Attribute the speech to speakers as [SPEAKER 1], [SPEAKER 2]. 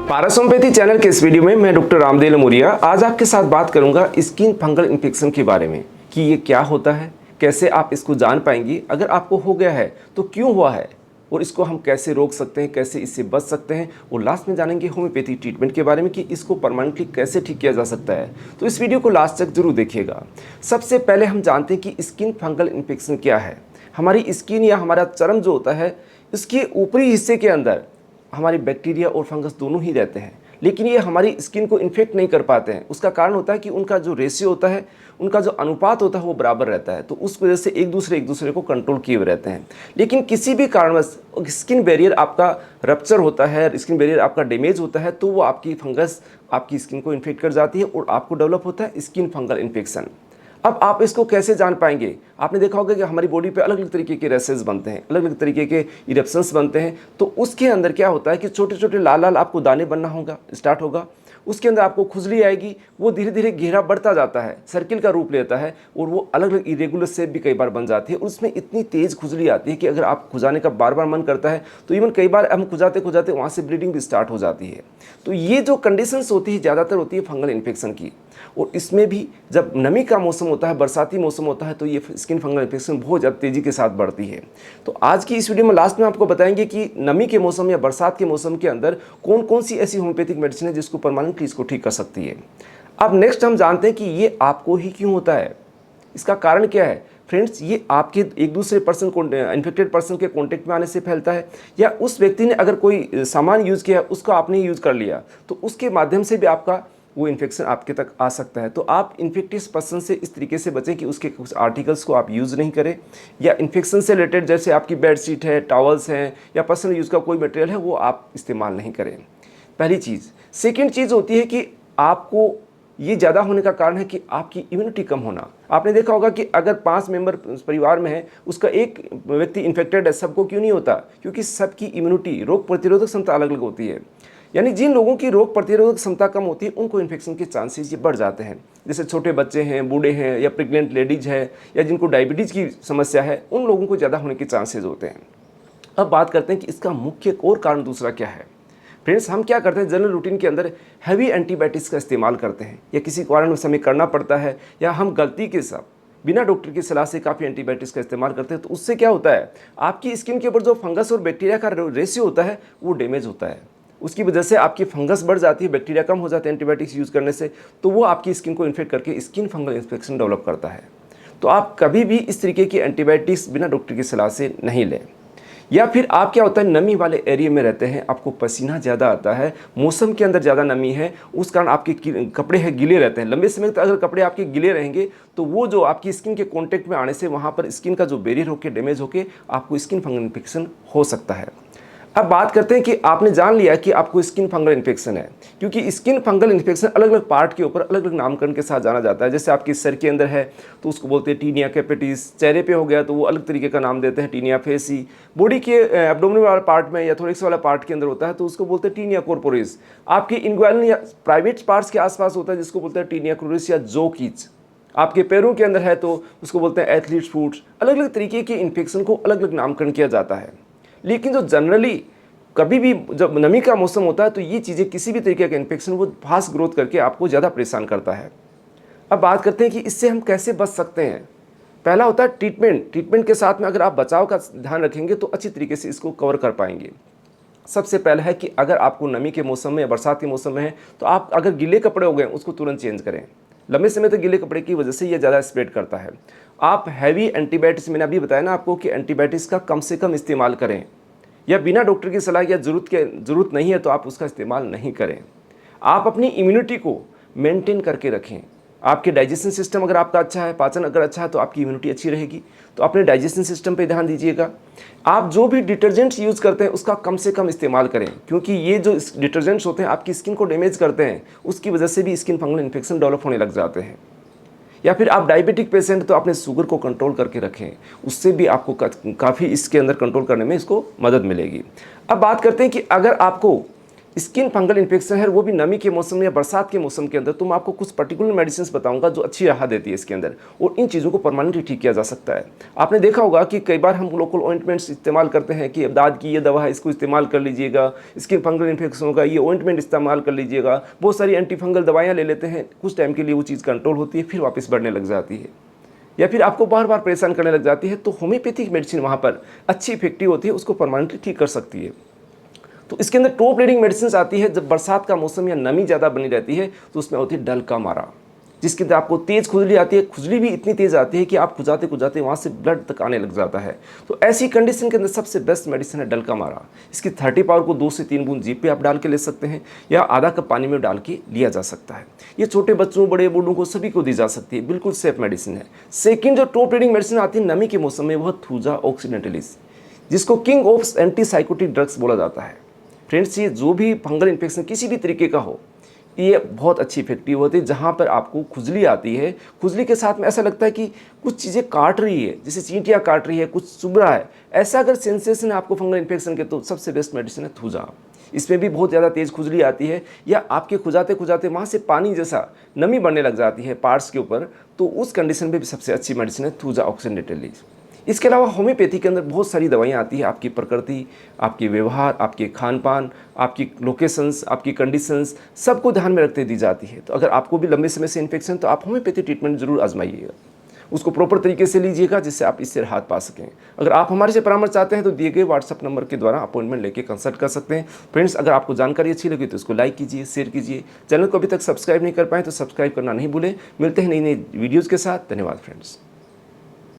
[SPEAKER 1] पारासोम्पैथी channel के इस video में मैं डॉक्टर रामदेव लमोरिया आज आपके साथ बात करूंगा स्किन फंगल इन्फेक्शन के बारे में कि ये क्या होता है, कैसे आप इसको जान पाएंगे, अगर आपको हो गया है तो क्यों हुआ है और इसको हम कैसे रोक सकते हैं, कैसे इससे बच सकते हैं और लास्ट में जानेंगे होम्योपैथी ट्रीटमेंट के बारे में कि इसको परमानेंटली कैसे ठीक किया जा सकता है। तो इस वीडियो को लास्ट तक जरूर देखिएगा। सबसे पहले हम जानते हैं कि स्किन फंगल इन्फेक्शन क्या है। हमारी स्किन या हमारा चर्म जो होता है इसके ऊपरी हिस्से के अंदर हमारी बैक्टीरिया और फंगस दोनों ही रहते हैं, लेकिन ये हमारी स्किन को इन्फेक्ट नहीं कर पाते हैं। उसका कारण होता है कि उनका जो रेशियो होता है, उनका जो अनुपात होता है वो बराबर रहता है, तो उस वजह से एक दूसरे को कंट्रोल किए हुए रहते हैं। लेकिन किसी भी कारणवश स्किन बैरियर आपका रप्चर होता है, स्किन बैरियर आपका डैमेज होता है, तो वो आपकी फंगस आपकी स्किन को इन्फेक्ट कर जाती है और आपको डेवलप होता है स्किन फंगल इन्फेक्शन। अब आप इसको कैसे जान पाएंगे? आपने देखा होगा कि हमारी बॉडी पे अलग अलग तरीके के रैसेस बनते हैं, अलग अलग तरीके के इरप्शंस बनते हैं। तो उसके अंदर क्या होता है कि छोटे छोटे लाल लाल आपको दाने बनना होगा, स्टार्ट होगा। उसके अंदर आपको खुजली आएगी, वो धीरे धीरे घेरा बढ़ता जाता है, सर्किल का रूप लेता है और वो अलग अलग इरेगुलर शेप भी कई बार बन जाती है। उसमें इतनी तेज़ खुजली आती है कि अगर आप खुजाने का बार बार मन करता है तो इवन कई बार हम खुजाते खुजाते वहाँ से ब्लीडिंग भी स्टार्ट हो जाती है। तो ये जो कंडीशंस होती है ज़्यादातर होती है फंगल इन्फेक्शन की। और इसमें भी जब नमी का मौसम होता है, बरसाती मौसम होता है, तो ये स्किन फंगल इन्फेक्शन बहुत ज़्यादा तेज़ी के साथ बढ़ती है। तो आज की इस वीडियो में लास्ट में आपको बताएंगे कि नमी के मौसम या बरसात के मौसम के अंदर कौन कौन सी ऐसी होम्योपैथिक मेडिसिन है जिसको परमानेंटली इसको ठीक कर सकती है। अब नेक्स्ट हम जानते हैं कि ये आपको ही क्यों होता है, इसका कारण क्या है। फ्रेंड्स, ये आपके एक दूसरे पर्सन को इन्फेक्टेड पर्सन के कांटेक्ट में आने से फैलता है, या उस व्यक्ति ने अगर कोई सामान यूज़ किया उसको आपने यूज़ कर लिया तो उसके माध्यम से भी आपका वो इन्फेक्शन आपके तक आ सकता है। तो आप इन्फेक्टिव पर्सन से इस तरीके से बचें कि उसके कुछ आर्टिकल्स को आप यूज़ नहीं करें, या इन्फेक्शन से रिलेटेड जैसे आपकी बेडशीट है, टॉवल्स हैं या पर्सनल यूज़ का कोई मटेरियल है वो आप इस्तेमाल नहीं करें, पहली चीज़। सेकेंड चीज़ होती है कि आपको ये ज़्यादा होने का कारण है कि आपकी इम्यूनिटी कम होना। आपने देखा होगा कि अगर 5 मेंबर परिवार में है, उसका एक व्यक्ति इन्फेक्टेड है, सबको क्यों नहीं होता? क्योंकि सबकी इम्यूनिटी, रोग प्रतिरोधक क्षमता अलग अलग होती है। यानी जिन लोगों की रोग प्रतिरोधक क्षमता कम होती है उनको इन्फेक्शन के चांसेस ये बढ़ जाते हैं। जैसे छोटे बच्चे हैं, बूढ़े हैं, या प्रेग्नेंट लेडीज है, या जिनको डायबिटीज़ की समस्या है, उन लोगों को ज़्यादा होने के चांसेस होते हैं। अब बात करते हैं कि इसका मुख्य और कारण दूसरा क्या है। फ्रेंड्स, हम क्या करते हैं जनरल रूटीन के अंदर हैवी एंटीबायोटिक्स का इस्तेमाल करते हैं, या किसी कारण से हमें करना पड़ता है, या हम गलती के साथ बिना डॉक्टर की सलाह से काफ़ी एंटीबायोटिक्स का इस्तेमाल करते हैं। तो उससे क्या होता है, आपकी स्किन के ऊपर जो फंगस और बैक्टीरिया का रेशियो होता है वो डैमेज होता है। उसकी वजह से आपकी फंगस बढ़ जाती है, बैक्टीरिया कम हो जाते हैं एंटीबायोटिक्स यूज़ करने से, तो वो आपकी स्किन को इन्फेक्ट करके स्किन फंगल इन्फेक्शन डेवलप करता है। तो आप कभी भी इस तरीके की एंटीबायोटिक्स बिना डॉक्टर की सलाह से नहीं लें। या फिर आप क्या होता है, नमी वाले एरिया में रहते हैं, आपको पसीना ज़्यादा आता है, मौसम के अंदर ज़्यादा नमी है, उस कारण आपके कपड़े हैं गीले रहते हैं। लंबे समय तक अगर कपड़े आपके गीले रहेंगे तो वो जो आपकी स्किन के कांटेक्ट में आने से वहाँ पर स्किन का जो बैरियर होकर डैमेज होकर आपको स्किन फंगल इन्फेक्शन हो सकता है। अब बात करते हैं कि आपने जान लिया कि आपको स्किन फंगल इन्फेक्शन है, क्योंकि स्किन फंगल इन्फेक्शन अलग अलग पार्ट के ऊपर अलग अलग नामकरण के साथ जाना जाता है। जैसे आपके सर के अंदर है तो उसको बोलते हैं टीनिया कैपिटिस, चेहरे पे हो गया तो वो अलग तरीके का नाम देते हैं टीनिया फेसी, बॉडी के एब्डोमिनल वाला पार्ट में या थोरेक्स वाला पार्ट के अंदर होता है तो उसको बोलते हैं टीनिया कॉर्पोरिस। आपके इंग्वाइनल या प्राइवेट पार्ट्स के आसपास होता है जिसको बोलते हैं टीनिया क्रूरिस या जो कीच। आपके पैरों के अंदर है तो उसको बोलते हैं एथलीट्स फुट। अलग अलग तरीके के इन्फेक्शन को अलग अलग नामकरण किया जाता है। लेकिन जो जनरली कभी भी जब नमी का मौसम होता है तो ये चीज़ें किसी भी तरीके का इन्फेक्शन वो फास्ट ग्रोथ करके आपको ज़्यादा परेशान करता है। अब बात करते हैं कि इससे हम कैसे बच सकते हैं। पहला होता है ट्रीटमेंट के साथ में अगर आप बचाव का ध्यान रखेंगे तो अच्छी तरीके से इसको कवर कर पाएंगे। सबसे पहला है कि अगर आपको नमी के मौसम में या बरसात के मौसम में है तो आप अगर गीले कपड़े हो गए उसको तुरंत चेंज करें। लंबे समय तक गीले कपड़े की वजह से ये ज़्यादा स्प्रेड करता है। आप हैवी एंटीबायोटिक्स, मैंने अभी बताया ना आपको कि एंटीबायोटिक्स का कम से कम इस्तेमाल करें, या बिना डॉक्टर की सलाह या ज़रूरत नहीं है तो आप उसका इस्तेमाल नहीं करें। आप अपनी इम्यूनिटी को मेंटेन करके रखें। आपके डाइजेशन सिस्टम अगर आपका अच्छा है, पाचन अगर अच्छा है तो आपकी इम्यूनिटी अच्छी रहेगी। तो अपने डाइजेशन सिस्टम पे ध्यान दीजिएगा। आप जो भी डिटर्जेंट्स यूज़ करते हैं उसका कम से कम इस्तेमाल करें, क्योंकि ये जो डिटर्जेंट्स होते हैं आपकी स्किन को डैमेज करते हैं, उसकी वजह से भी स्किन फंगल इन्फेक्शन डेवलप होने लग जाते हैं। या फिर आप डायबिटिक पेशेंट तो अपने शुगर को कंट्रोल करके रखें, उससे भी आपको काफ़ी इसके अंदर कंट्रोल करने में इसको मदद मिलेगी। अब बात करते हैं कि अगर आपको स्किन फंगल इन्फेक्शन है वो भी नमी के मौसम में या बरसात के मौसम के अंदर, तो मैं आपको कुछ पर्टिकुलर मेडिसिन बताऊंगा जो अच्छी राहत देती है इसके अंदर, और इन चीज़ों को परमानेंटली ठीक किया जा सकता है। आपने देखा होगा कि कई बार हम लोकल ऑइंटमेंट्स इस्तेमाल करते हैं कि दाद की ये दवा है, इसको इस्तेमाल कर लीजिएगा, स्किन फंगल इन्फेक्शन होगा ये ऑइंटमेंट इस्तेमाल कर लीजिएगा, बहुत सारी एंटी फंगल दवाइयाँ ले लेते हैं, कुछ टाइम के लिए वो चीज़ कंट्रोल होती है, फिर वापस बढ़ने लग जाती है या फिर आपको बार बार परेशान करने लग जाती है। तो होम्योपैथिक मेडिसिन वहाँ पर अच्छी इफेक्टिव होती है, उसको परमानेंटली ठीक कर सकती है। तो इसके अंदर टॉप लीडिंग मेडिसिन आती है जब बरसात का मौसम या नमी ज़्यादा बनी रहती है, तो उसमें होती है डल का मारा, जिसके अंदर आपको तेज़ खुजली आती है, खुजली भी इतनी तेज़ आती है कि आप खुजाते खुजाते वहाँ से ब्लड तक आने लग जाता है। तो ऐसी कंडीशन के अंदर सबसे बेस्ट मेडिसिन है डल का मारा। इसकी 30 पावर को 2 से 3 बूंद जीभ पे आप डाल के ले सकते हैं या आधा कप पानी में डाल के लिया जा सकता है। ये छोटे बच्चों बड़े बूढ़ों को सभी को दी जा सकती है, बिल्कुल सेफ मेडिसिन है। सेकेंड जो टॉप लीडिंग मेडिसिन आती है नमी के मौसम में, वह थूजा ऑक्सीडेंटलिस, जिसको किंग ऑफ एंटीसाइकोटिक ड्रग्स बोला जाता है। फ्रेंड्स, ये जो भी फंगल इन्फेक्शन किसी भी तरीके का हो, ये बहुत अच्छी इफेक्टिव होती है। जहाँ पर आपको खुजली आती है, खुजली के साथ में ऐसा लगता है कि कुछ चीज़ें काट रही है, जैसे चींटियाँ काट रही है, कुछ चुभ रहा है, ऐसा अगर सेंसेशन है आपको फंगल इन्फेक्शन के, तो सबसे बेस्ट मेडिसिन है थूजा। इसमें भी बहुत ज़्यादा तेज़ खुजली आती है या आपके खुजाते खुजाते वहाँ से पानी जैसा नमी बढ़ने लग जाती है पार्ट्स के ऊपर, तो उस कंडीशन में भी सबसे अच्छी मेडिसिन है थूजा ऑक्सीडेंटलिस। इसके अलावा होम्योपैथी के अंदर बहुत सारी दवाइयाँ आती हैं, आपकी प्रकृति, आपके व्यवहार, आपके खान पान, आपकी लोकेशंस, आपकी कंडीशंस, सबको ध्यान में रखते दी जाती है। तो अगर आपको भी लंबे समय से इन्फेक्शन, तो आप होम्योपैथी ट्रीटमेंट जरूर आजमाइएगा, उसको प्रॉपर तरीके से लीजिएगा जिससे आप इससे राहत पा सकें। अगर आप हमारे से परामर्श चाहते हैं तो दिए गए व्हाट्सअप नंबर के द्वारा अपॉइंटमेंट लेके कंसल्ट कर सकते हैं। फ्रेंड्स, अगर आपको जानकारी अच्छी लगी तो इसको लाइक कीजिए, शेयर कीजिए। चैनल को अभी तक सब्सक्राइब नहीं कर पाए तो सब्सक्राइब करना नहीं भूलें। मिलते हैं नई नई वीडियोज़ के साथ। धन्यवाद फ्रेंड्स।